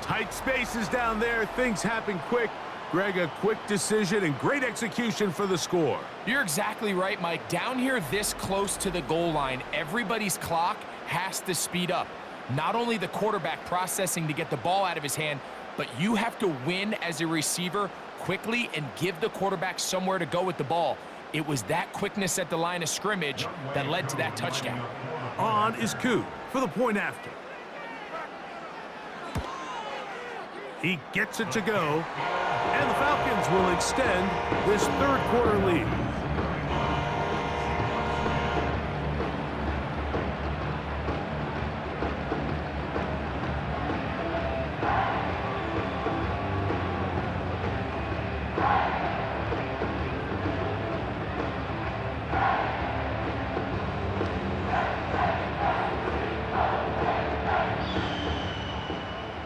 [SPEAKER 2] Tight spaces down there. Things happen quick. Greg, a quick decision and great execution for the score.
[SPEAKER 3] You're exactly right, Mike. Down here this close to the goal line, everybody's clock has to speed up. Not only the quarterback processing to get the ball out of his hand, but you have to win as a receiver quickly and give the quarterback somewhere to go with the ball. It was that quickness at the line of scrimmage that led to that touchdown.
[SPEAKER 2] On is Koo for the point after. He gets it to go, and the Falcons will extend this 3rd quarter lead.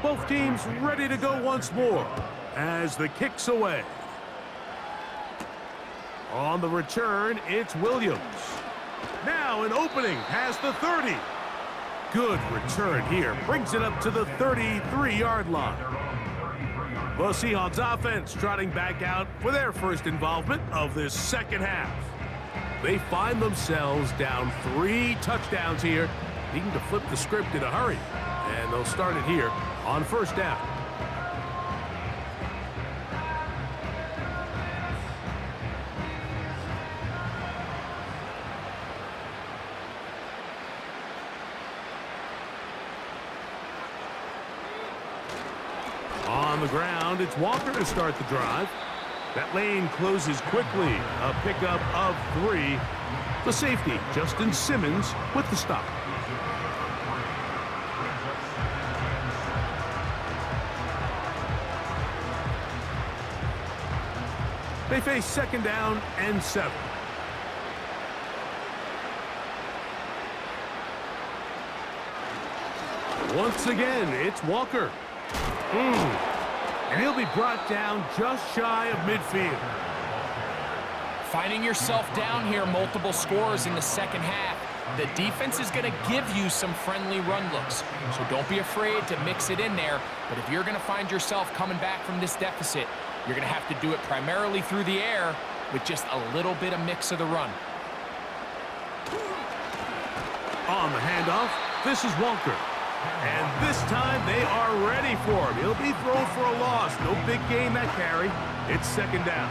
[SPEAKER 2] Both teams ready to go once more as the kick's away. On the return, it's Williams. Now an opening past the 30. Good return here. Brings it up to the 33-yard line. The Seahawks offense trotting back out for their first involvement of this second half. They find themselves down 3 touchdowns here, needing to flip the script in a hurry. And they'll start it here on 1st down. On the ground, it's Walker to start the drive. That lane closes quickly. A pickup of 3. The safety, Justin Simmons, with the stop. They face 2nd down and 7. Once again, it's Walker. And he'll be brought down just shy of midfield.
[SPEAKER 3] Finding yourself down here, multiple scores in the second half. The defense is going to give you some friendly run looks, so don't be afraid to mix it in there. But if you're going to find yourself coming back from this deficit, you're going to have to do it primarily through the air with just a little bit of mix of the run.
[SPEAKER 2] On the handoff, this is Walker. And this time they are ready for him. He'll be thrown for a loss. No big gain that carry. It's 2nd down.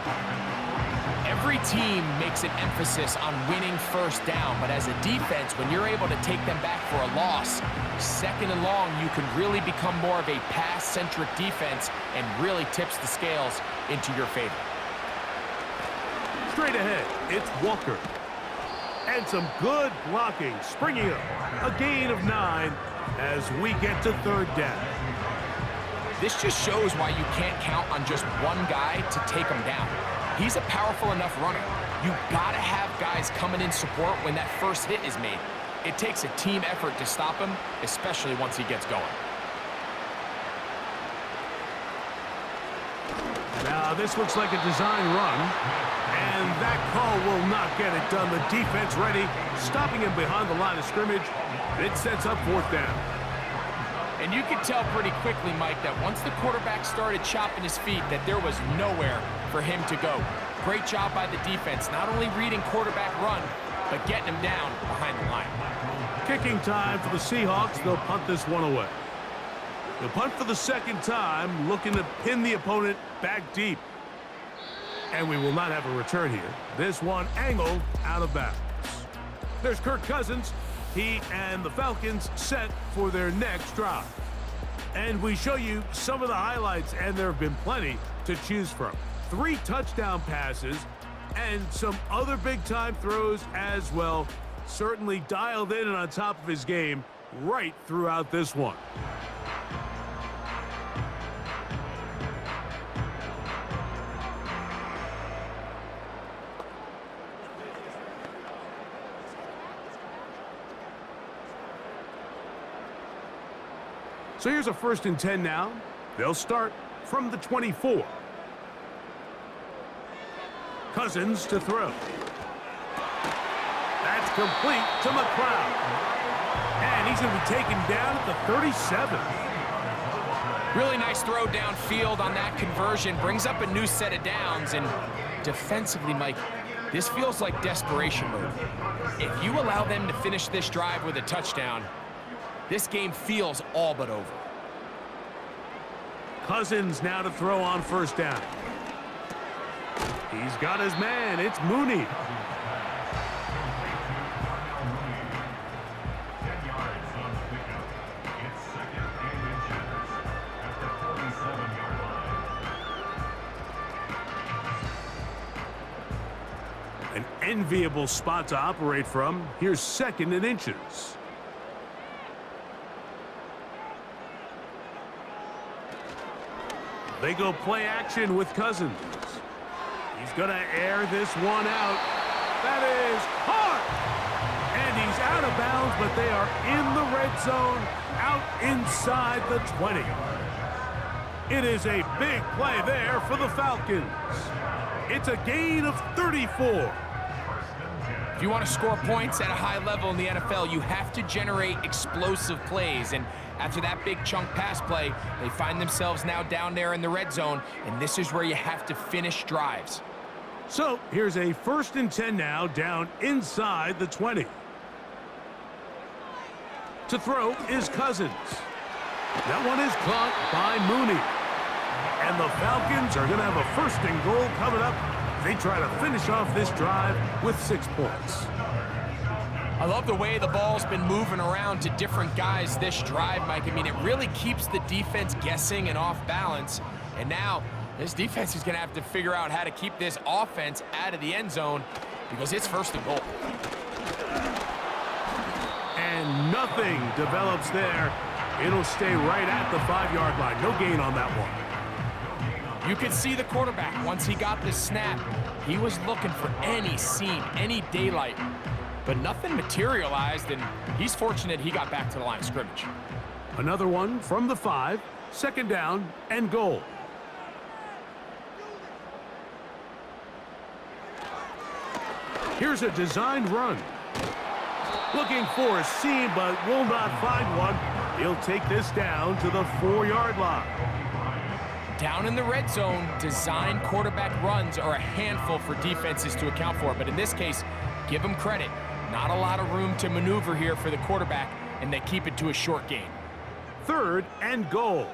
[SPEAKER 3] Every team makes an emphasis on winning first down, but as a defense, when you're able to take them back for a loss, 2nd and long, you can really become more of a pass-centric defense and really tips the scales into your favor.
[SPEAKER 2] Straight ahead, it's Walker. And some good blocking, springing up. A gain of 9 as we get to 3rd down.
[SPEAKER 3] This just shows why you can't count on just one guy to take him down. He's a powerful enough runner. You gotta have guys coming in support when that first hit is made. It takes a team effort to stop him, especially once he gets going.
[SPEAKER 2] Now this looks like a design run, and that call will not get it done. The defense ready, stopping him behind the line of scrimmage. It sets up 4th down.
[SPEAKER 3] And you could tell pretty quickly, Mike, that once the quarterback started chopping his feet, that there was nowhere for him to go. Great job by the defense, not only reading quarterback run, but getting him down behind the line.
[SPEAKER 2] Kicking time for the Seahawks. They'll punt this one away. They'll punt for the 2nd time, looking to pin the opponent back deep. And we will not have a return here. This one angled out of bounds. There's Kirk Cousins. He and the Falcons set for their next drive. And we show you some of the highlights, and there have been plenty to choose from. 3 touchdown passes and some other big-time throws as well. Certainly dialed in and on top of his game right throughout this one. So here's a 1st and 10 now. They'll start from the 24. Cousins to throw. That's complete to McLeod. And he's going to be taken down at the 37.
[SPEAKER 3] Really nice throw downfield on that conversion. Brings up a new set of downs. And defensively, Mike, this feels like desperation mode. If you allow them to finish this drive with a touchdown, this game feels all but over.
[SPEAKER 2] Cousins now to throw on 1st down. He's got his man. It's Mooney.
[SPEAKER 4] 10 yards on the pickup. It's 2nd and inches at the 47-yard line.
[SPEAKER 2] An enviable spot to operate from. Here's 2nd and inches. They go play action with Cousins. He's going to air this one out. That is hard. And he's out of bounds, but they are in the red zone, out inside the 20. It is a big play there for the Falcons. It's a gain of 34.
[SPEAKER 3] If you want to score points at a high level in the NFL, you have to generate explosive plays. And after that big chunk pass play, they find themselves now down there in the red zone, and this is where you have to finish drives.
[SPEAKER 2] So here's a 1st and 10 now, down inside the 20. To throw is Cousins. That one is caught by Mooney. And the Falcons are going to have a 1st and goal coming up. They try to finish off this drive with 6 points.
[SPEAKER 3] I love the way the ball's been moving around to different guys this drive, Mike. I mean, it really keeps the defense guessing and off balance. And now this defense is going to have to figure out how to keep this offense out of the end zone because it's 1st and goal.
[SPEAKER 2] And nothing develops there. It'll stay right at the 5-yard line. No gain on that one.
[SPEAKER 3] You could see the quarterback, once he got the snap, he was looking for any seam, any daylight, but nothing materialized, and he's fortunate he got back to the line of scrimmage.
[SPEAKER 2] Another one from the 5, 2nd down and goal. Here's a designed run. Looking for a seam, but will not find one. He'll take this down to the 4-yard line.
[SPEAKER 3] Down in the red zone, designed quarterback runs are a handful for defenses to account for, but in this case, give them credit. Not a lot of room to maneuver here for the quarterback, and they keep it to a short gain.
[SPEAKER 2] 3rd and goal.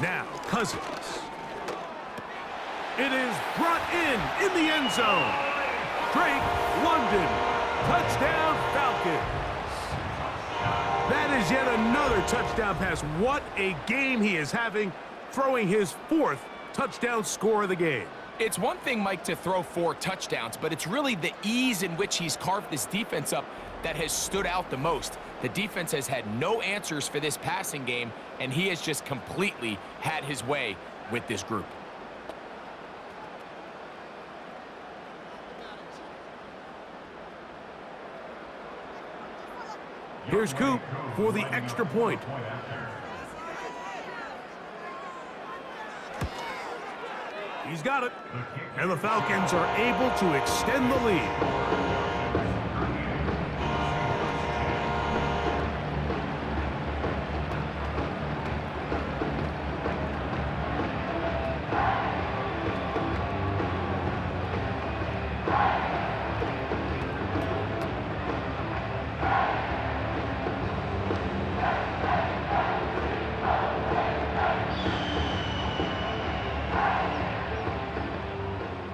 [SPEAKER 2] Now, Cousins. It is brought in the end zone. Drake London, touchdown Falcons. That is yet another touchdown pass. What a game he is having, throwing his 4th touchdown score of the game.
[SPEAKER 3] It's one thing, Mike, to throw 4 touchdowns, but it's really the ease in which he's carved this defense up that has stood out the most. The defense has had no answers for this passing game, and he has just completely had his way with this group.
[SPEAKER 2] Here's Coop for the extra point. He's got it. And the Falcons are able to extend the lead.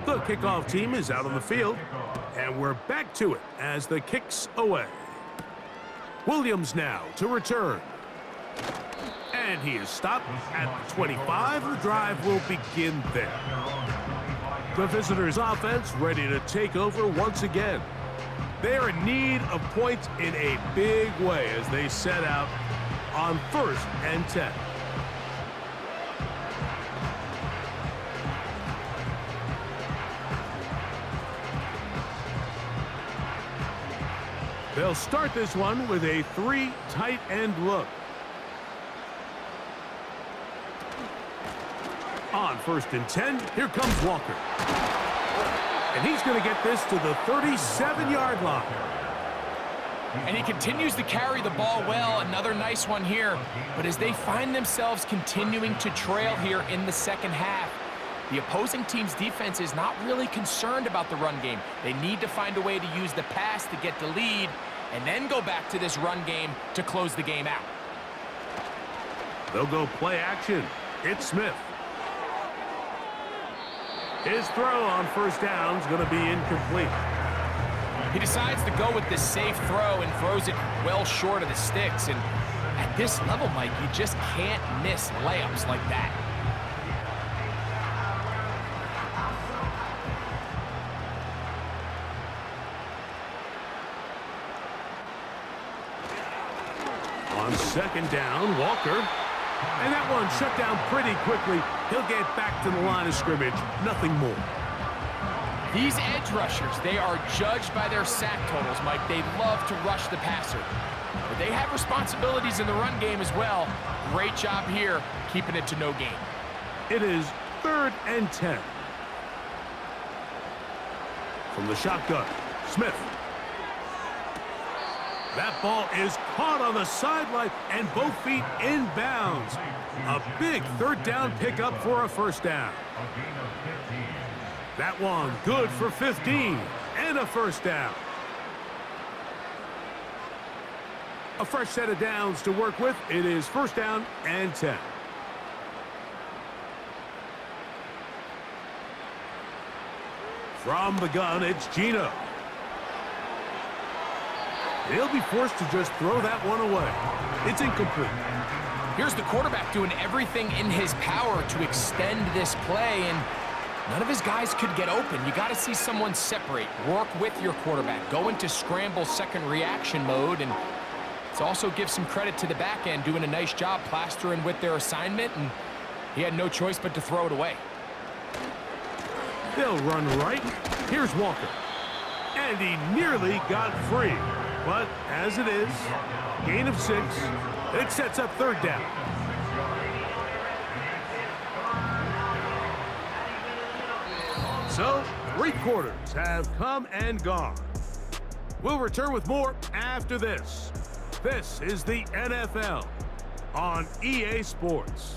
[SPEAKER 2] The kickoff team is out on the field, and we're back to it as the kick's away. Williams now to return. And he is stopped at the 25. The drive will begin there. The visitors' offense ready to take over once again. They are in need of points in a big way as they set out on 1st and 10. They'll start this one with a 3 tight end look. On 1st and 10, here comes Walker. And he's going to get this to the 37-yard line.
[SPEAKER 3] And he continues to carry the ball well. Another nice one here. But as they find themselves continuing to trail here in the 2nd half, the opposing team's defense is not really concerned about the run game. They need to find a way to use the pass to get the lead and then go back to this run game to close the game out.
[SPEAKER 2] They'll go play action. It's Smith. His throw on 1st down is going to be incomplete.
[SPEAKER 3] He decides to go with this safe throw and throws it well short of the sticks. And at this level, Mike, you just can't miss layups like that.
[SPEAKER 2] On 2nd down, Walker. And that one shut down pretty quickly. He'll get back to the line of scrimmage. Nothing more.
[SPEAKER 3] These edge rushers, they are judged by their sack totals, Mike. They love to rush the passer. But they have responsibilities in the run game as well. Great job here, keeping it to no gain.
[SPEAKER 2] It is 3rd and 10. From the shotgun, Smith. That ball is caught on the sideline and both feet inbounds. A big 3rd down pickup for a 1st down. That one good for 15 and a 1st down. A fresh set of downs to work with. It is 1st down and 10. From the gun, it's Gino. He'll be forced to just throw that one away. It's incomplete.
[SPEAKER 3] Here's the quarterback doing everything in his power to extend this play, and none of his guys could get open. You got to see someone separate, work with your quarterback, go into scramble second reaction mode, and it's also give some credit to the back end doing a nice job plastering with their assignment, and he had no choice but to throw it away.
[SPEAKER 2] They'll run right. Here's Walker. And he nearly got free. But as it is, gain of 6. It sets up third down. So, 3 quarters have come and gone. We'll return with more after this. This is the NFL on EA Sports.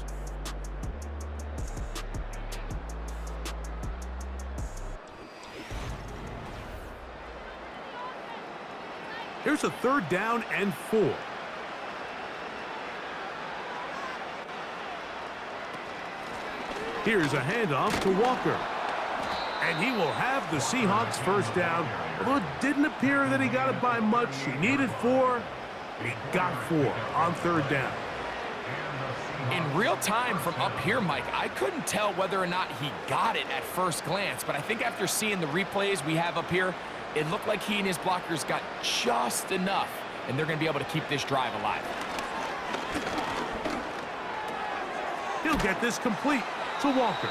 [SPEAKER 2] Here's a 3rd down and 4. Here's a handoff to Walker. And he will have the Seahawks first down, although it didn't appear that he got it by much. He needed 4, and he got 4 on 3rd down.
[SPEAKER 3] In real time from up here, Mike, I couldn't tell whether or not he got it at first glance, but I think after seeing the replays we have up here, it looked like he and his blockers got just enough, and they're going to be able to keep this drive alive.
[SPEAKER 2] He'll get this complete to Walker.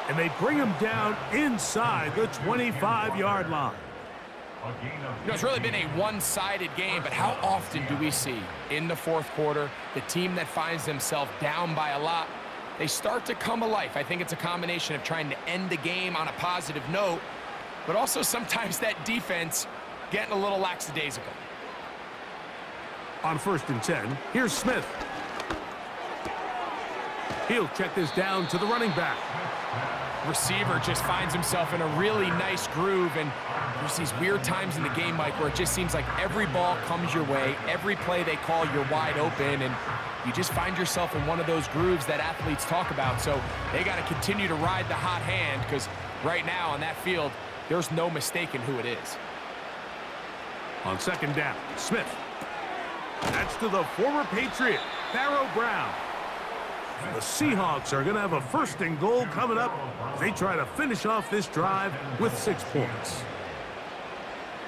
[SPEAKER 2] And they bring him down inside the 25-yard line.
[SPEAKER 3] You know, it's really been a one-sided game, but how often do we see in the 4th quarter the team that finds themselves down by a lot, they start to come alive? I think it's a combination of trying to end the game on a positive note, but also sometimes that defense getting a little lackadaisical.
[SPEAKER 2] On 1st and 10, here's Smith. He'll check this down to the running back.
[SPEAKER 3] Receiver just finds himself in a really nice groove, and there's these weird times in the game, Mike, where it just seems like every ball comes your way, every play they call, you're wide open, and you just find yourself in one of those grooves that athletes talk about. So they got to continue to ride the hot hand, because right now on that field, there's no mistaking who it is.
[SPEAKER 2] On 2nd down, Smith. That's to the former Patriot, Barrow Brown. And the Seahawks are going to have a 1st and goal coming up as they try to finish off this drive with 6 points.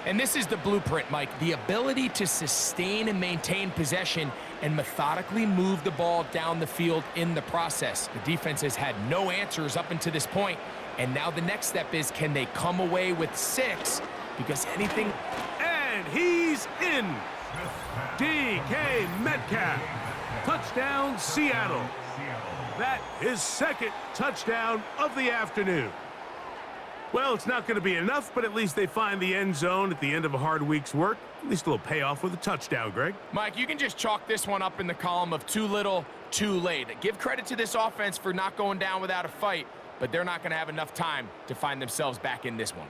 [SPEAKER 3] And this is the blueprint, Mike. The ability to sustain and maintain possession and methodically move the ball down the field in the process. The defense has had no answers up until this point, and now the next step is, can they come away with 6? Because anything...
[SPEAKER 2] And he's in. DK Metcalf. Touchdown, Seattle. That is 2nd touchdown of the afternoon. Well, it's not going to be enough, but at least they find the end zone at the end of a hard week's work. At least a little payoff with a touchdown, Greg.
[SPEAKER 3] Mike, you can just chalk this one up in the column of too little, too late. Give credit to this offense for not going down without a fight, but they're not going to have enough time to find themselves back in this one.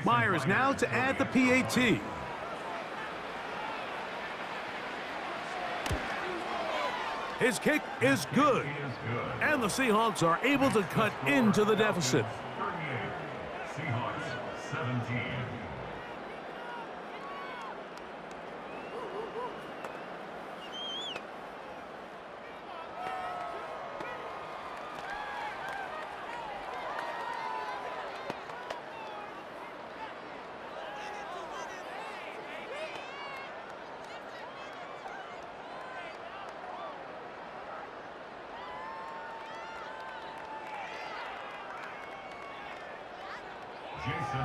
[SPEAKER 2] Myers now to add the PAT. His kick is good, and the Seahawks are able to cut into the deficit.
[SPEAKER 4] 38, Seahawks 17.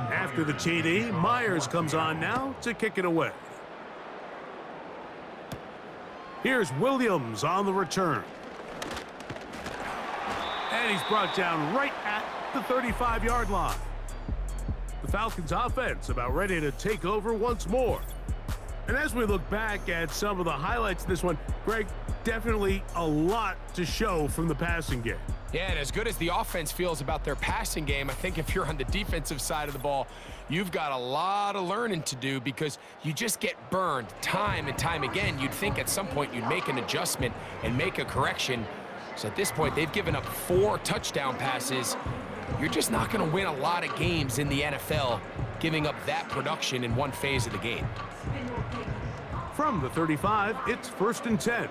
[SPEAKER 2] After the TD, Myers comes on now to kick it away. Here's Williams on the return. And he's brought down right at the 35-yard line. The Falcons offense about ready to take over once more. And as we look back at some of the highlights of this one, Greg, definitely a lot to show from the passing game.
[SPEAKER 3] Yeah, and as good as the offense feels about their passing game, I think if you're on the defensive side of the ball, you've got a lot of learning to do because you just get burned time and time again. You'd think at some point you'd make an adjustment and make a correction. So at this point, they've given up 4 touchdown passes. You're just not going to win a lot of games in the NFL giving up that production in one phase of the game.
[SPEAKER 2] From the 35, it's 1st and 10.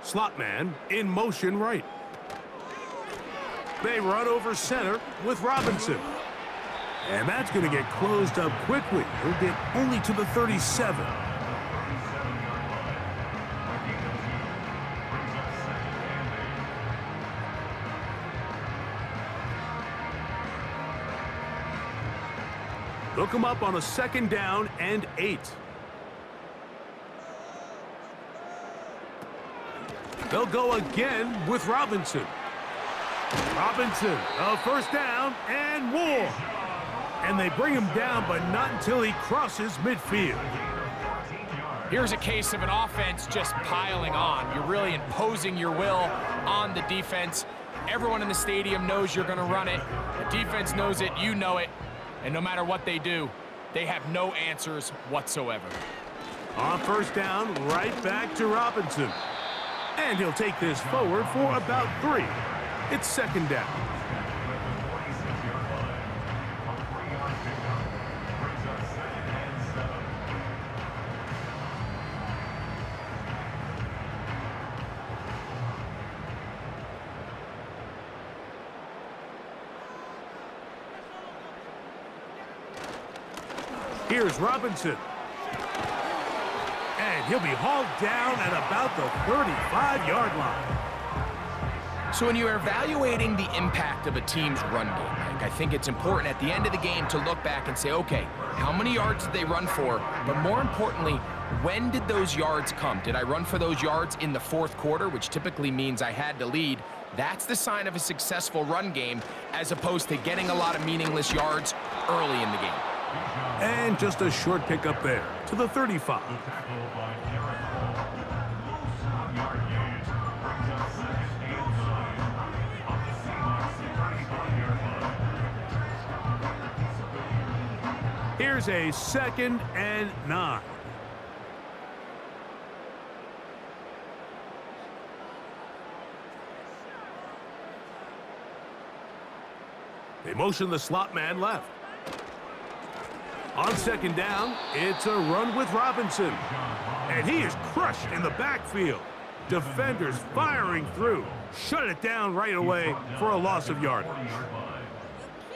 [SPEAKER 2] Slot man in motion right. They run over center with Robinson. And that's going to get closed up quickly. He'll get only to the 37. Look him up on a 2nd down and 8. They'll go again with Robinson. Robinson, a 1st down and more. And they bring him down, but not until he crosses midfield.
[SPEAKER 3] Here's a case of an offense just piling on. You're really imposing your will on the defense. Everyone in the stadium knows you're going to run it. The defense knows it, you know it. And no matter what they do, they have no answers whatsoever.
[SPEAKER 2] On 1st down, right back to Robinson. And he'll take this forward for about 3. It's 2nd down. Here's Robinson. And he'll be hauled down at about the 35-yard line.
[SPEAKER 3] So when you're evaluating the impact of a team's run game, Mike, I think it's important at the end of the game to look back and say, okay, how many yards did they run for? But more importantly, when did those yards come? Did I run for those yards in the 4th quarter, which typically means I had to lead? That's the sign of a successful run game, as opposed to getting a lot of meaningless yards early in the game.
[SPEAKER 2] And just a short pickup there to the 35. Here's a 2nd and 9. They motion the slot man left. On 2nd down, it's a run with Robinson. And he is crushed in the backfield. Defenders firing through. Shut it down right away for a loss of yardage.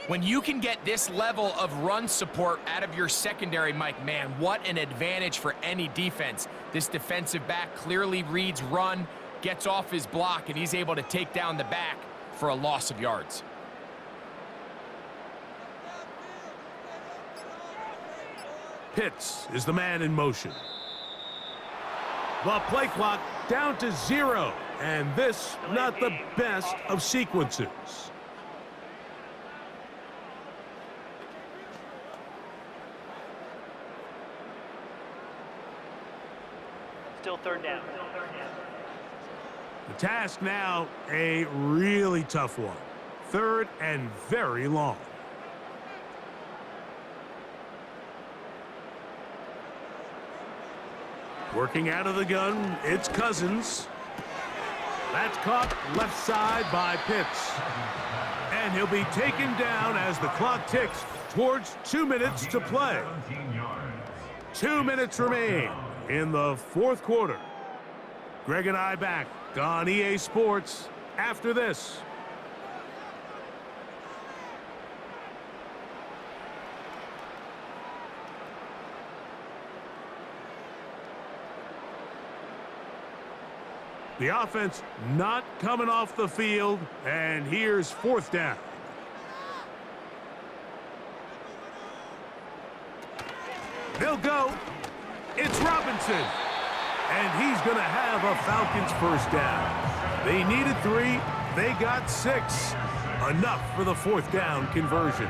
[SPEAKER 3] When you can get this level of run support out of your secondary, Mike, man, what an advantage for any defense. This defensive back clearly reads run, gets off his block, and he's able to take down the back for a loss of yards.
[SPEAKER 2] Pitts is the man in motion. The play clock down to 0, and this not the best of sequences.
[SPEAKER 5] Still 3rd down.
[SPEAKER 2] The task now, a really tough one. 3rd and very long. Working out of the gun, it's Cousins. That's caught left side by Pitts. And he'll be taken down as the clock ticks towards 2 minutes to play. 2 minutes remain in the 4th quarter. Greg and I back on EA Sports after this. The offense not coming off the field, and here's 4th down. They'll go. It's Robinson. And he's going to have a Falcons 1st down. They needed 3. They got 6. Enough for the 4th down conversion.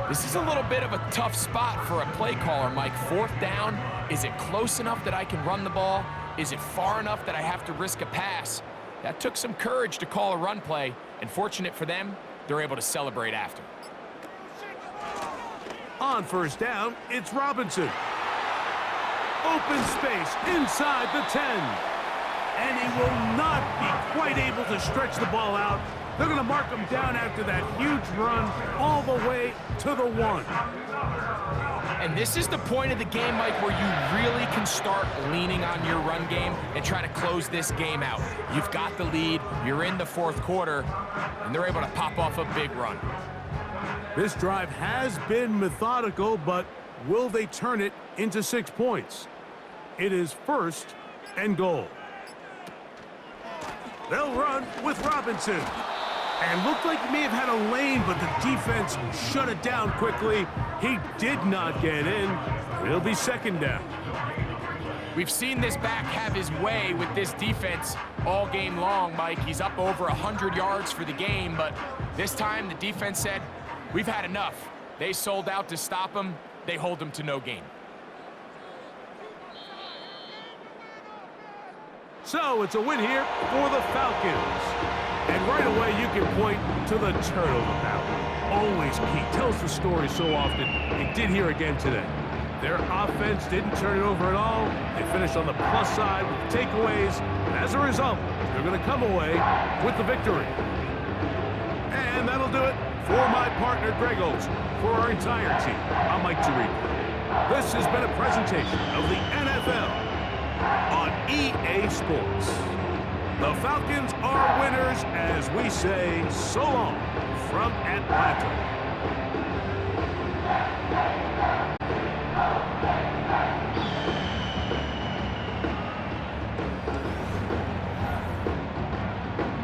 [SPEAKER 3] This is a little bit of a tough spot for a play caller, Mike. 4th down, is it close enough that I can run the ball? Is it far enough that I have to risk a pass? That took some courage to call a run play, and fortunate for them, they're able to celebrate after.
[SPEAKER 2] On 1st down, it's Robinson. Open space inside the 10. And he will not be quite able to stretch the ball out They're going to mark them down after that huge run all the way to the 1.
[SPEAKER 3] And this is the point of the game, Mike, where you really can start leaning on your run game and try to close this game out. You've got the lead, you're in the fourth quarter, and they're able to pop off a big run.
[SPEAKER 2] This drive has been methodical, but will they turn it into 6 points? It is 1st and goal. They'll run with Robinson. And looked like he may have had a lane, but the defense shut it down quickly. He did not get in. It'll be 2nd down.
[SPEAKER 3] We've seen this back have his way with this defense all game long, Mike. He's up over 100 yards for the game, but this time the defense said, we've had enough. They sold out to stop him. They hold him to no gain.
[SPEAKER 2] So it's a win here for the Falcons. And right away, you can point to the turnover battle. Always key. Tells the story so often. It did here again today. Their offense didn't turn it over at all. They finished on the plus side with takeaways. And as a result, they're going to come away with the victory. And that'll do it for my partner, Greg Olson. For our entire team, I'm Mike Tirico. This has been a presentation of the NFL on EA Sports. The Falcons are winners as we say so long from Atlanta.